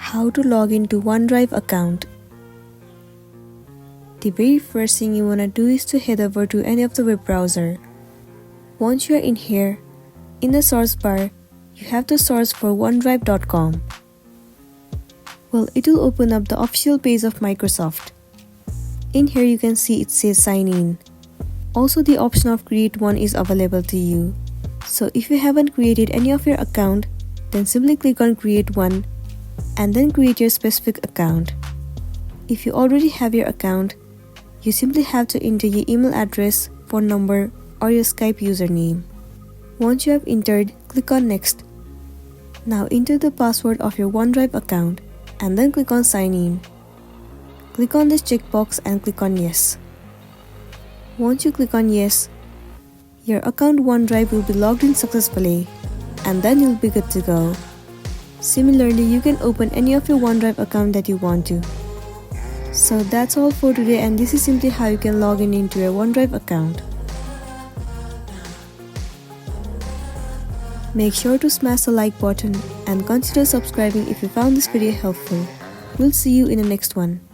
How to log into OneDrive account. The very first thing you want to do is to head over to any of the web browser. Once you are in here, in the source bar, you have to search for OneDrive.com. Well, it will open up the official page of Microsoft. In here you can see it says sign in. Also the option of create one is available to you. So if you haven't created any of your account, then simply click on create one and then create your specific account. If you already have your account, you simply have to enter your email address, phone number, or your Skype username. Once you have entered, click on next. Now enter the password of your OneDrive account and then click on sign in. Click on this checkbox and click on yes. Once you click on yes, your account OneDrive will be logged in successfully and then you'll be good to go. Similarly, you can open any of your OneDrive account that you want to. So that's all for today, and this is simply how you can log in into your OneDrive account. Make sure to smash the like button and consider subscribing if you found this video helpful. We'll see you in the next one.